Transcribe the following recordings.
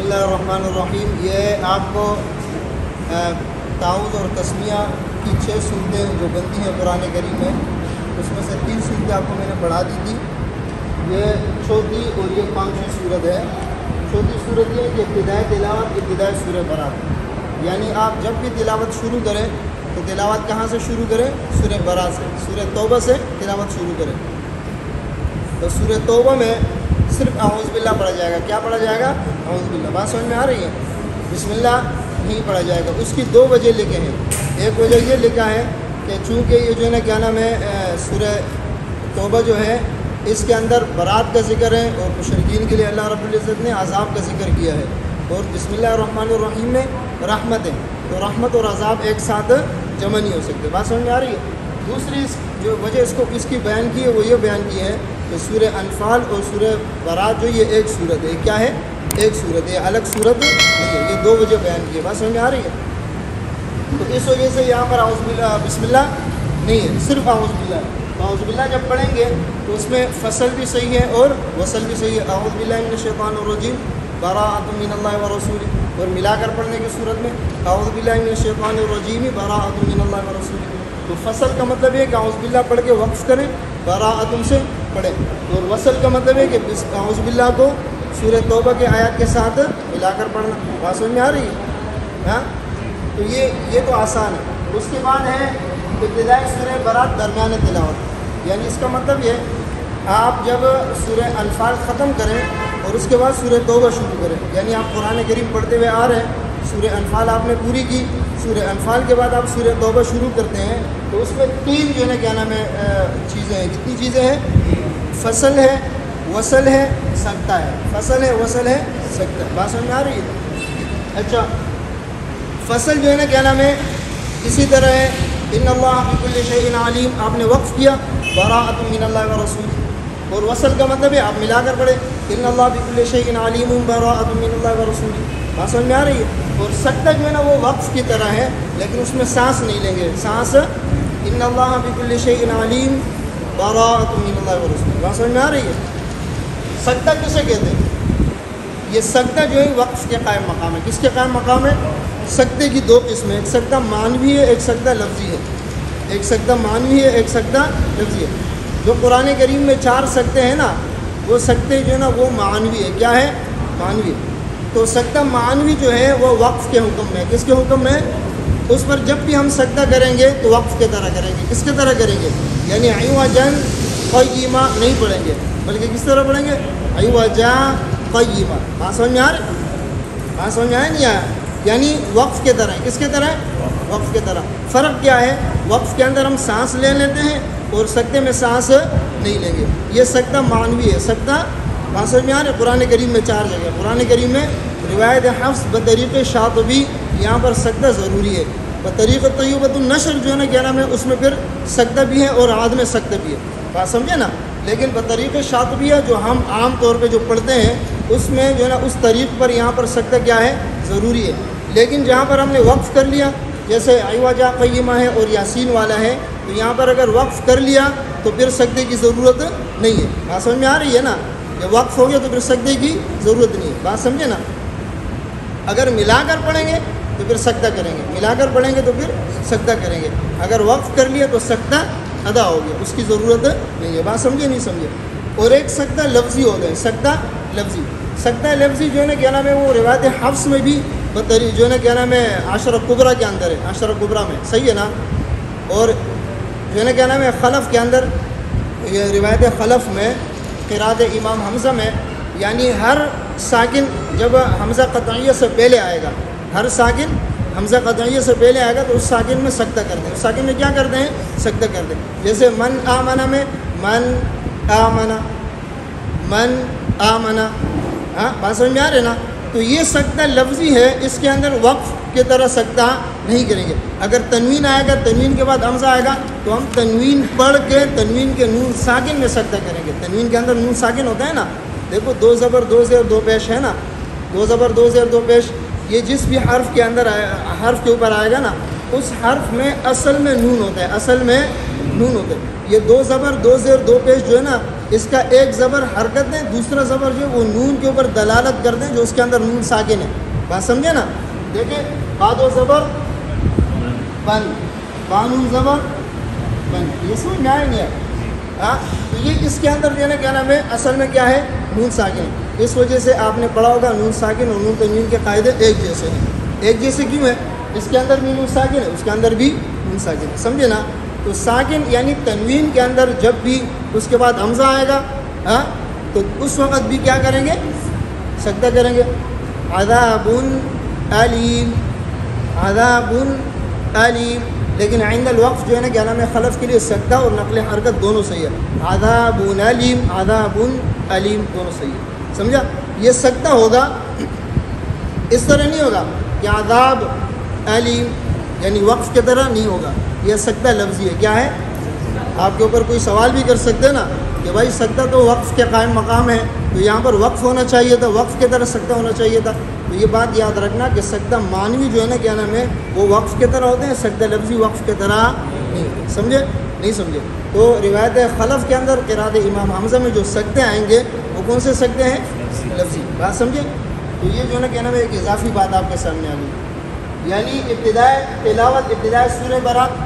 بسم اللہ الرحمن الرحیم۔ یہ آپ کو تعوذ اور تسمیہ کی 6 صورتیں جو بنتی ہیں قرآن کریم میں، اس میں سے 3 صورتیں آپ کو میں نے پڑھا دی تھی۔ یہ چوتھی اور یہ 5ویں صورت ہے۔ چوتھی صورت یہ ہے کہ ابتدائے تلاوت ابتدائے سورہ برات، یعنی آپ جب بھی تلاوت شروع کریں تو تلاوت کہاں سے شروع کریں؟ سورہ برات سے، سورہ توبہ سے تلاوت شروع کریں۔ تو سورہ توبہ میں صرف اعوذ باللہ پڑھا جائے گا۔ کیا پڑھا جائے گا؟ اعوذ باللہ۔ بات سمجھ میں آ رہی ہے؟ بسم اللہ نہیں پڑھا جائے گا۔ اس کی 2 وجہ لکھے ہیں۔ ایک وجہ یہ لکھا ہے کہ چونکہ یہ جو ہے نا کیا نام ہے سورہ توبہ جو ہے اس کے اندر برات کا ذکر ہے اور مشرکین کے لیے اللہ رب العزت نے عذاب کا ذکر کیا ہے، اور بسم اللہ الرحمن الرحیم میں رحمت ہے، تو رحمت اور عذاب ایک ساتھ جمع نہیں ہو سکتے۔ بات سمجھ میں آ رہی ہے؟ دوسری جو وجہ اس کی بیان کی ہے وہ یہ بیان کی ہے کہ سورہ انفال اور سورہ برات جو یہ ایک صورت ہے۔ کیا ہے؟ ایک صورت ہے، الگ صورت نہیں ہے۔ یہ 2 وجہ بیان کی ہے۔ بات سمجھ میں آ رہی ہے؟ تو اس وجہ سے یہاں پر اعوذ باللہ بسم اللہ نہیں ہے، صرف اعوذ باللہ۔ تو اعوذ باللہ جب پڑھیں گے تو اس میں فصل بھی صحیح ہے اور وصل بھی صحیح ہے۔ اعوذ باللہ من الشیطان الرجیم براءۃ من اللہ ورسولہ، اور ملا کر پڑھنے کی صورت میں اعوذ باللہ من الشیطان الرجیم براءۃ من اللہ ورسولہ۔ تو فصل کا مطلب ہے کہ اعوذ باللہ پڑھ کے وقف کریں، براءۃ سے پڑھیں، اور وصل کا مطلب ہے کہ اعوذ باللہ کو سورہ توبہ کے آیات کے ساتھ ملا کر پڑھنا۔ بات سمجھ میں آ رہی ہے؟ ہاں، تو یہ تو آسان ہے۔ اس کے بعد ہے ابتدائی سورہ برات درمیان تلاوت، یعنی اس کا مطلب یہ آپ جب سورہ انفال ختم کریں اور اس کے بعد سورہ توبہ شروع کریں، یعنی آپ قرآن کریم پڑھتے ہوئے آ رہے ہیں، سورہ انفال آپ نے پوری کی، سورہ انفال کے بعد آپ سورہ توبہ شروع کرتے ہیں، تو اس میں 3 جو ہے نا کیا نام ہے چیزیں ہیں۔ کتنی چیزیں ہیں؟ فصل ہے، وصل ہے، سکتہ ہے۔ فصل ہے، وصل ہے، سکتہ ہے۔ بات سمجھ میں آ رہی ہے؟ اچھا، فصل جو ہے نا کیا نام ہے اسی طرح ہے ان اللہ بکل شیء علیم، آپ نے وقف کیا براءۃ من اللہ ورسولہ، اور وصل کا مطلب ہے آپ ملا کر پڑھے ان اللہ بکل شیء علیم براءۃ من اللہ ورسولہ۔ بات سمجھ میں آ رہی ہے؟ اور سکتہ جو ہے نا وہ وقف کی طرح ہے، لیکن اس میں سانس نہیں لیں گے، سانس ان اللہ بکل شیء علیم براءۃ من اللہ ورسولہ۔ بات سمجھ میں آ رہی ہے؟ سکتہ کسے کہتے ہیں؟ یہ سکتہ جو ہے وقف کے قائم مقام ہے۔ کس کے قائم مقام ہے؟ سکتے کی 2 قسمیں، ایک سکتہ معنوی ہے، ایک سکتہ لفظی ہے۔ ایک سکتہ معنوی ہے، ایک سکتہ لفظی ہے۔ جو قرآن کریم میں 4 سکتے ہیں نا، وہ سکتے جو ہے نا وہ معنوی ہے۔ کیا ہے؟ معنوی۔ تو سکتہ معنوی جو ہے وہ وقف کے حکم میں ہے۔ کس کے حکم میں؟ اس پر جب بھی ہم سکتہ کریں گے تو وقف کی طرح کریں گے۔ کس کی طرح کریں گے؟ یعنی عوجا قیما نہیں پڑھیں گے، بلکہ کس طرح پڑھیں گے؟ عوجا قیما۔ بات سمجھ میں آ رہی؟ بات سمجھ میں آیا نہیں آیا؟ یعنی وقف کے طرح۔ کس کے طرح؟ وقف کے طرح۔ فرق کیا ہے؟ وقف کے اندر ہم سانس لے لیتے ہیں اور سکتے میں سانس نہیں لیں گے۔ یہ سکتہ معنوی ہے۔ سکتہ بات سمجھ میں آ رہی ہے؟ قرآن کریم میں 4 جگہ، قرآن کریم میں روایت حفص بطریق شاطبی یہاں پر سکتہ ضروری ہے۔ بطریق طیبۃ النشر جو ہے نا کیا نام ہے اس میں پھر سکتہ بھی ہے اور عدم سکتہ بھی ہے۔ بات سمجھے نا؟ لیکن بطریق شاطبیہ جو ہم عام طور پہ جو پڑھتے ہیں اس میں جو ہے نا اس طریق پر یہاں پر سکتہ کیا ہے؟ ضروری ہے۔ لیکن جہاں پر ہم نے وقف کر لیا، جیسے عوجا قیمہ ہے اور یاسین والا ہے، تو یہاں پر اگر وقف کر لیا تو پھر سکتے کی ضرورت نہیں ہے۔ بات سمجھ میں آ رہی ہے نا؟ جب وقف ہو گیا تو پھر سکتے کی ضرورت نہیں ہے۔ بات سمجھے نا؟ اگر ملا کر پڑھیں گے تو پھر سکتہ کریں گے، ملا کر پڑھیں گے تو پھر سکتہ کریں گے۔ اگر وقف کر لیا تو سکتہ ادا ہو گیا، اس کی ضرورت نہیں ہے۔ بات سمجھے نہیں سمجھے؟ اور ایک سکتہ لفظی ہوتا ہے۔ سکتہ لفظی، سکتہ لفظی جو ہے نا کیا نام ہے وہ روایت حفص میں بھی جو ہے نا کیا نام ہے عشرہ کبریٰ کے اندر ہے، عشرہ کبریٰ میں، صحیح ہے نا؟ اور جو ہے نا کیا نام ہے خلف کے اندر، یہ روایت خلف میں قرات امام حمزہ میں، یعنی ہر ساکن جب حمزہ قطعیہ سے پہلے آئے گا، ہر ساکن حمزہ قطعیہ سے پہلے آئے گا تو اس ساکن میں سکتہ کرتے ہیں۔ اس ساکن میں کیا کرتے ہیں؟ سکتہ کرتے ہیں۔ جیسے من آمنا میں من آمنا، من آمنا۔ ہاں، بات سمجھ میں آ رہے نا؟ تو یہ سکتہ لفظی ہے، اس کے اندر وقف کی طرح سکتہ نہیں کریں گے۔ اگر تنوین آئے گا، تنوین کے بعد حمزہ آئے گا تو ہم تنوین پڑھ کے تنوین کے نون ساکن میں سکتہ کریں گے۔ تنوین کے اندر نون ساکن ہوتا ہے نا، دیکھو 2 زبر 2 زیر 2 پیش ہے نا، 2 زبر 2 زیر 2 پیش، یہ جس بھی حرف کے اندر حرف کے اوپر آئے گا نا اس حرف میں اصل میں نون ہوتا ہے، اصل میں نون ہوتا ہے۔ یہ 2 زبر 2 زیر 2 پیش جو ہے نا اس کا ایک زبر حرکت دیں، دوسرا زبر جو وہ نون کے اوپر دلالت کر دیں جو اس کے اندر نون ساکن ہے. بات سمجھے نا؟ دیکھیں باد و زبر بن، بانون زبر بن، یہ سمجھ میں آئے نہیں ہے؟ ہاں، تو یہ اس کے اندر جو ہے نا کیا نام ہے، اصل میں کیا ہے، نون ساکن. اس وجہ سے آپ نے پڑھا ہوگا نون ساکن اور نون تنوین کے قاعدے ایک جیسے ہیں. ایک جیسے کیوں ہے؟ اس کے اندر بھی نون ساکن ہے، اس کے اندر بھی نون ساکن ہے. سمجھے نا؟ تو ساکن یعنی تنوین کے اندر جب بھی اس کے بعد حمزہ آئے گا ہاں تو اس وقت بھی کیا کریں گے، سجدہ کریں گے. عذاب علیم، عذاب علیم. لیکن عند الوقف جو ہے نا کیا نام ہے، خلف کے لیے سجدہ اور نقل حرکت دونوں صحیح ہے. عذاب علیم، عذاب علیم دونوں صحیح ہے. سمجھا؟ یہ سجدہ ہوگا، اس طرح نہیں ہوگا کہ عذاب علیم یعنی وقف کی طرح نہیں ہوگا. یہ سجدہ لفظی ہے. کیا ہے؟ آپ کے اوپر کوئی سوال بھی کر سکتے ہیں نا کہ بھائی سجدہ تو وقف کے قائم مقام ہے، تو یہاں پر وقف ہونا چاہیے تھا، وقف کی طرح سجدہ ہونا چاہیے تھا. تو یہ بات یاد رکھنا کہ سجدہ معنوی جو ہے نا کیا نام ہے وہ وقف کی طرح ہوتے ہیں، سجدہ لفظی وقف کی طرح نہیں ہوتے. سمجھے؟ نہیں سمجھے؟ تو روایت خلف کے اندر قرات امام حمزہ میں جو سجدے آئیں گے وہ کون سے سجدے ہیں؟ لفظی. بات سمجھے؟ تو یہ جو ہے نا کیا نام ہے ایک اضافی بات آپ کے سامنے آ گئی. یعنی ابتدائے تلاوت، ابتدائے سورہ برات،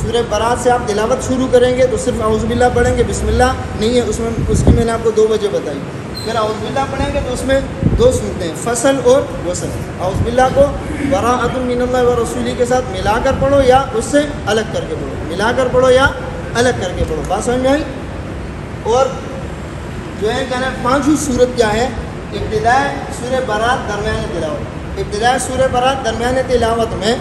سورہ برات سے آپ تلاوت شروع کریں گے تو صرف اعوذ باللہ پڑھیں گے، بسم اللہ نہیں ہے اس کی میں نے آپ کو 2 وجہ بتائی. پھر اعوذ باللہ پڑھیں گے تو اس میں 2 صورتیں ہیں، فصل اور وصل. اعوذ باللہ کو براءۃ من اللہ و رسولہ کے ساتھ ملا کر پڑھو یا اس سے الگ کر کے پڑھو، ملا کر پڑھو یا الگ کر کے پڑھو. بات سمجھ میں آئی؟ اور جو ہے کہنا 5ویں صورت کیا ہے؟ ابتدائے سورہ برات درمیان تلاوت. ابتدائے سورہ برات درمیان تلاوت میں،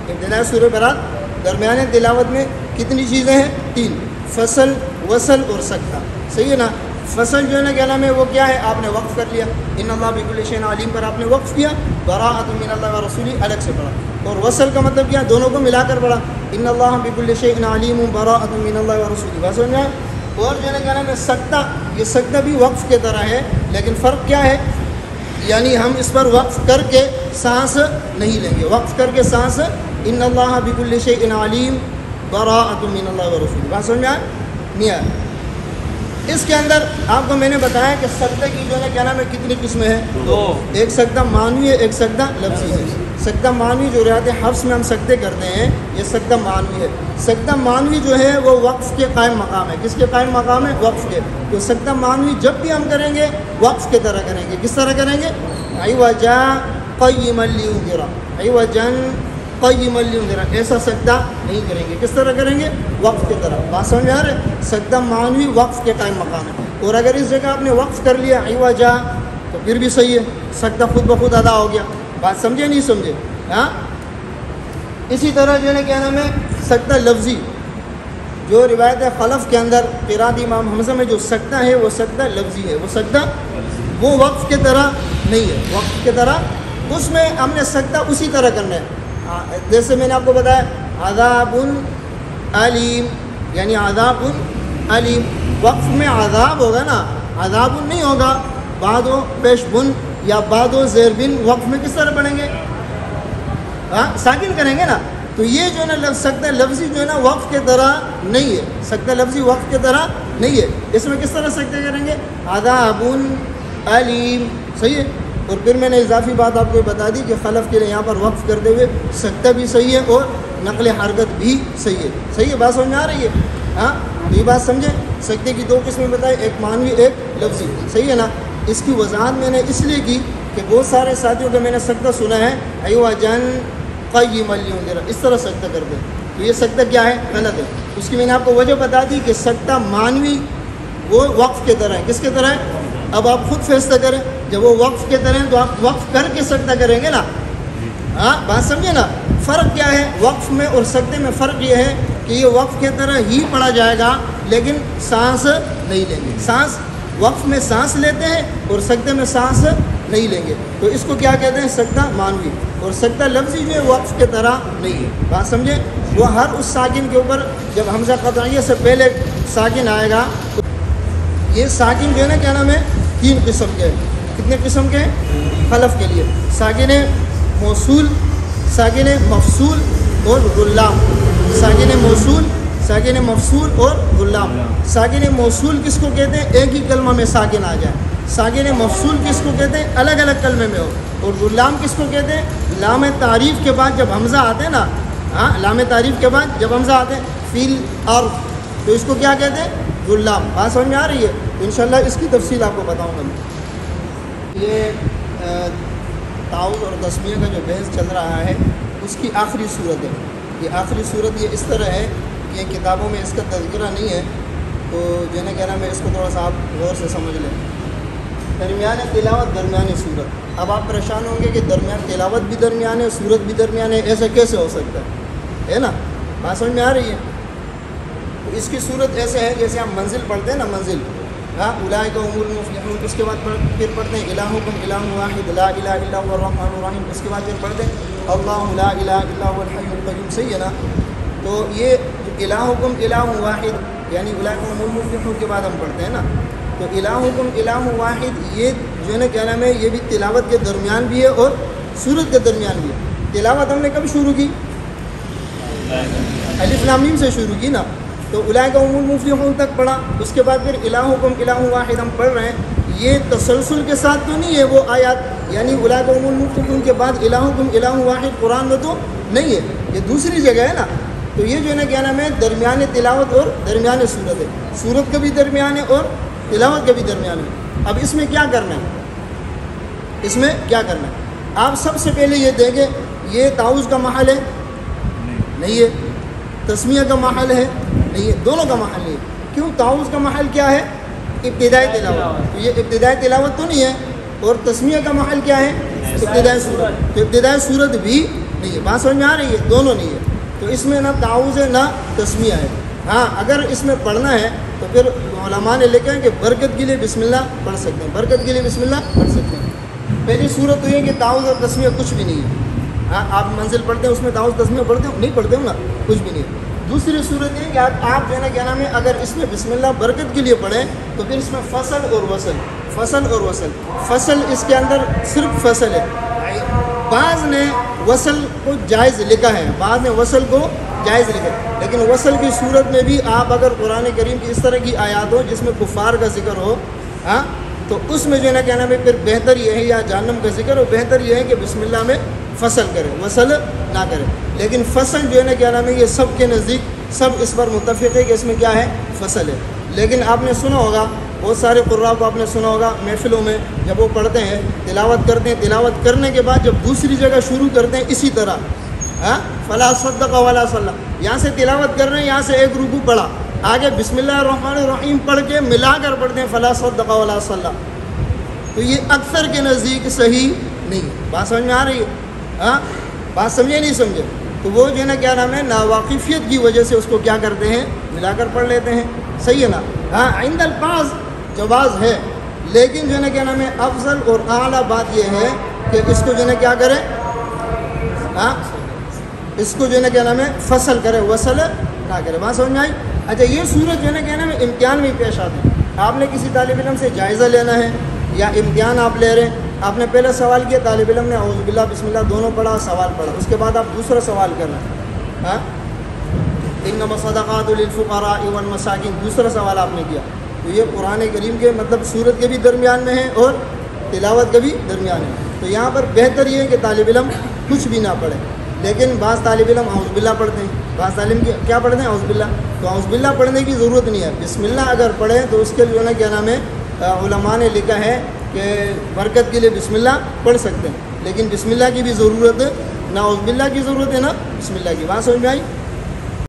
ابتدائے سورہ برات درمیان تلاوت میں کتنی چیزیں ہیں؟ 3، فصل، وصل اور سجدہ. صحیح ہے نا؟ فصل جو ہے نا کیا نام ہے وہ کیا ہے؟ آپ نے وقف کر لیا، ان اللہ بکل شیء علیم پر آپ نے وقف کیا، براءۃ من اللہ و رسولہ الگ سے پڑھا. اور وصل کا مطلب کیا؟ دونوں کو ملا کر پڑھا، ان اللہ بکل شیء علیم براءۃ من اللہ و رسولہ. بات سمجھ میں آئے؟ اور جو ہے نا کیا نام ہے سجدہ، یہ سجدہ بھی وقف کی طرح ہے لیکن فرق کیا ہے؟ یعنی ہم اس پر وقف کر کے سانس نہیں لیں گے. وقف کر کے سانس، ان اللہ بکل شیء علیم براءۃ من اللہ و رسولہ. بات سمجھ میں آئے؟ نہیں آئے؟ اس کے اندر آپ کو میں نے بتایا کہ سجدہ کی جو ہے نا کیا نام ہے کتنی قسمیں ہیں؟ 2. ایک سجدہ معنوی ہے، ایک سجدہ لفظی ہے. سجدہ معنوی جو روایت حفص میں ہم سجدے کرتے ہیں یہ سجدہ معنوی ہے. سجدہ معنوی جو ہے وہ وقف کے قائم مقام ہے. کس کے قائم مقام ہے؟ وقف کے. تو سجدہ معنوی جب بھی ہم کریں گے وقف کی طرح کریں گے. کس طرح کریں گے؟ عوجا قیما لینذر، عوجا قیما لینذر. ایسا سجدہ نہیں کریں گے. کس طرح کریں گے؟ وقف کی طرح. بات سمجھ آ رہے؟ سجدہ معنوی وقف کے قائم مقام ہے. اور اگر اس جگہ آپ نے وقف کر لیا عوجا تو پھر بھی صحیح ہے، سجدہ خود بخود ادا ہو گیا. بات سمجھے نہیں سمجھے؟ ہاں. اسی طرح جو ہے نا کیا نام ہے سجدہ لفظی، جو روایت خلف کے اندر قرات امام حمزہ میں جو سجدہ ہے وہ سجدہ لفظی ہے. وہ سجدہ وہ وقف کی طرح نہیں ہے. وقف کی طرح اس میں ہم نے سجدہ اسی طرح کرنا ہے جیسے میں نے آپ کو بتایا عذاب علیم، یعنی عذاب علیم. وقف میں عذاب ہوگا نا، عذاب نہیں ہوگا. بعد و پیش بن یا بعد و زیر بن وقف میں کس طرح پڑھیں گے؟ ہاں ساکن کریں گے نا. تو یہ جو ہے نا سجدہ لفظی جو ہے نا وقف کی طرح نہیں ہے. سجدہ لفظی وقف کی طرح نہیں ہے. اس میں کس طرح سجدہ کریں گے؟ عذاب علیم. صحیح ہے. اور پھر میں نے اضافی بات آپ کو بتا دی کہ خلف کے لیے یہاں پر وقف کرتے ہوئے سجدہ بھی صحیح ہے اور نقل حرکت بھی صحیح ہے. صحیح ہے؟ بات سمجھ میں آ رہی ہے؟ ہاں یہ بات سمجھے. سجدے کی 2 قسمیں بتائی، ایک معنوی ایک لفظی. صحیح ہے نا؟ اس کی وضاحت میں نے اس لیے کی کہ بہت سارے ساتھیوں کا میں نے سجدہ سنا ہے عوجا قیما لینذر، اس طرح سجدہ کرتے ہیں. تو یہ سجدہ کیا ہے؟ غلط ہے. اس کی میں نے آپ کو وجہ بتا دی کہ سجدہ معنوی وہ وقف کی طرح ہے. کس کی طرح ہے؟ اب آپ خود فیصلہ کریں. جب وہ وقف کی طرح ہے تو آپ وقف کر کے سجدہ کریں گے نا. ہاں بات سمجھے نا؟ فرق کیا ہے وقف میں اور سجدے میں؟ فرق یہ ہے کہ یہ وقف کی طرح ہی پڑھا جائے گا لیکن سانس نہیں لیں گے. سانس وقف میں سانس لیتے ہیں اور سجدے میں سانس نہیں لیں گے. تو اس کو کیا کہتے ہیں؟ سجدہ معنوی. اور سجدہ لفظی جو ہے وقف کی طرح نہیں ہے. بات سمجھے؟ وہ ہر اس ساکن کے اوپر جب حمزہ قطعیہ سے پہلے ساکن آئے گا تو یہ ساکن جو ہے نا کیا نام ہے 3 قسم کے ہیں. کتنے قسم کے ہیں؟ خلف کے لیے ساکن موصول، ساکن مفصول اور غلام. ساکن موصول، ساکن مفصول اور غلام. ساکن موصول کس کو کہتے ہیں؟ ایک ہی کلمہ میں ساکن آ جائے. ساکن مفصول کس کو کہتے ہیں؟ الگ الگ کلمے میں ہو. اور غلام کس کو کہتے ہیں؟ لام تعریف کے بعد جب حمزہ آتے ہیں نا، ہاں لام تعریف کے بعد جب حمزہ آتے ہیں فیل اور، تو اس کو کیا کہتے ہیں؟ غلام. بات سمجھ میں آ رہی ہے؟ انشاءاللہ اس کی تفصیل آپ کو بتاؤں گا میں. یہ تعوذ اور تسمیہ کا جو بحث چل رہا ہے اس کی آخری صورت ہے. یہ آخری صورت یہ اس طرح ہے کہ کتابوں میں اس کا تذکرہ نہیں ہے، تو جو ہے نا کہنا میں اس کو تھوڑا سا آپ غور سے سمجھ لیں. درمیان تلاوت، درمیان صورت. اب آپ پریشان ہوں گے کہ درمیان تلاوت بھی درمیان ہے، صورت بھی درمیان ہے، ایسا کیسے ہو سکتا ہے نا؟ بات سمجھ میں آ رہی ہے؟ تو اس کی صورت ایسے ہے جیسے ہم منزل پڑھتے ہیں نا، منزل، ہاں اولئک هم المفلحون. اس کے بعد پھر پڑھتے ہیں الہکم الہ واحد لا الہ الا هو الرحمن الرحیم. اس کے بعد پھر پڑھتے ہیں اللہ لا الہ الا هو الحی القیوم. صحیح ہے نا؟ تو یہ الہکم الہ واحد یعنی اولئک هم المفلحون کے بعد ہم پڑھتے ہیں نا، تو الہکم الہ واحد یہ جو ہے نا کیا نام ہے، یہ بھی تلاوت کے درمیان بھی ہے اور سورت کے درمیان بھی ہے. تلاوت ہم نے کب شروع کی؟ الف لام میم سے شروع کی نا. تو اولئک هم المفلحون تک پڑھا. اس کے بعد پھر الہکم الہ واحد ہم پڑھ رہے ہیں. یہ تسلسل کے ساتھ تو نہیں ہے وہ آیات، یعنی اولئک هم المفلحون کے بعد الہکم الہ واحد قرآن میں تو نہیں ہے، یہ دوسری جگہ ہے نا. تو یہ جو ہے نا کیا نام ہے، درمیان تلاوت اور درمیان صورت ہے. صورت کا بھی درمیان ہے اور تلاوت کا بھی درمیان ہے. اب اس میں کیا کرنا ہے؟ اس میں کیا کرنا ہے؟ آپ سب سے پہلے یہ دیکھیں، یہ تعوذ کا محل ہے؟ نہیں ہے. تسمیہ کا محل ہے؟ نہیں ہے. دونوں کا محل نہیں ہے. کیوں؟ تعوذ کا محل کیا ہے؟ ابتدائی تلاوت. تو یہ ابتدائی تلاوت تو نہیں ہے. اور تسمیہ کا محل کیا ہے؟ ابتدائی صورت. تو ابتدائی صورت بھی نہیں ہے. بات سمجھ میں آ رہی ہے؟ دونوں نہیں ہے. تو اس میں نہ تعوذ ہے نہ تسمیہ ہے. ہاں اگر اس میں پڑھنا ہے تو پھر علماء نے لکھا ہے کہ برکت کے لیے بسم اللہ پڑھ سکتے ہیں. برکت کے لیے بسم اللہ پڑھ سکتے ہیں. پہلی صورت تو یہ کہ تعوذ اور تسمیہ کچھ بھی نہیں ہے. ہاں آپ منزل پڑھتے ہیں، اس میں تعوذ تسمیہ پڑھتے ہو؟ نہیں پڑھتے ہو نا، کچھ بھی نہیں ہے. دوسری صورت یہ کہ آپ جو ہے نا کیا نام ہے، اگر اس میں بسم اللہ برکت کے لیے پڑھیں تو پھر اس میں فصل اور وصل، فصل اور وصل. فصل اس کے اندر صرف فصل ہے. بعض نے وصل کو جائز لکھا ہے، بعض نے وصل کو جائز لکھا ہے. لیکن وصل کی صورت میں بھی آپ اگر قرآن کریم کی اس طرح کی آیات ہو جس میں کفار کا ذکر ہو، ہاں تو اس میں جو ہے نا کیا نام ہے پھر بہتر یہ ہے، یا جہنم کا ذکر ہو، بہتر یہ ہے کہ بسم اللہ میں فصل کرے، وصل نہ کرے. لیکن فصل جو ہے نا کیا نام ہے، یہ سب کے نزدیک سب اس پر متفق ہے کہ اس میں کیا ہے، فصل ہے. لیکن آپ نے سنا ہوگا، بہت سارے قراء کو آپ نے سنا ہوگا محفلوں میں جب وہ پڑھتے ہیں، تلاوت کرتے ہیں، تلاوت کرنے کے بعد جب دوسری جگہ شروع کرتے ہیں اسی طرح، ہاں فلا صدق ولا صلی، یہاں سے تلاوت کر رہے ہیں، یہاں سے ایک رکوع پڑھا، آگے بسم اللہ الرحمن الرحیم پڑھ کے ملا کر پڑھتے ہیں فلا صدق ولا صلی. تو یہ اکثر کے نزدیک صحیح نہیں. بات سمجھ میں آ رہی ہے؟ ہاں بات سمجھے نہیں سمجھے؟ تو وہ جو ہے نا کیا نام ہے، ناواقفیت کی وجہ سے اس کو کیا کرتے ہیں، ملا کر پڑھ لیتے ہیں. صحیح ہے نا؟ ہاں عند الفاظ جواز ہے، لیکن جو ہے نا کیا نام ہے، افضل اور اعلیٰ بات یہ ہے کہ اس کو جو ہے نا کیا کرے، ہاں اس کو جو ہے نا کیا نام ہے فصل کرے، وصل نہ کرے. بات سمجھ میں آئی؟ اچھا یہ صورت جو ہے نا کیا نام ہے امتحان میں پیش آتی ہے. آپ نے کسی طالب علم سے جائزہ لینا ہے یا امتحان آپ لے رہے ہیں، آپ نے پہلا سوال کیا، طالب علم نے اعوذ باللہ بسم اللہ دونوں پڑھا، سوال پڑھا، اس کے بعد آپ دوسرا سوال کرنا ہے، ہاں انما الصدقات للفقراء والمساکین، دوسرا سوال آپ نے کیا. تو یہ قرآن کریم کے مطلب صورت کے بھی درمیان میں ہے اور تلاوت کے بھی درمیان ہے. تو یہاں پر بہتر یہ ہے کہ طالب علم کچھ بھی نہ پڑھے. لیکن بعض طالب علم اعوذ باللہ پڑھتے ہیں، بعض طالب علم کیا پڑھتے ہیں، اعوذ باللہ. تو اعوذ باللہ پڑھنے کی ضرورت نہیں ہے، بسم اللہ اگر پڑھیں تو اس کے جو ہے نا کیا نام ہے، علماء نے لکھا ہے کہ برکت کے لیے بسم اللہ پڑھ سکتے ہیں. لیکن بسم اللہ کی بھی ضرورت ہے، نہ اعوذ باللہ کی ضرورت ہے نہ بسم اللہ کی. بات سمجھ میں آئی؟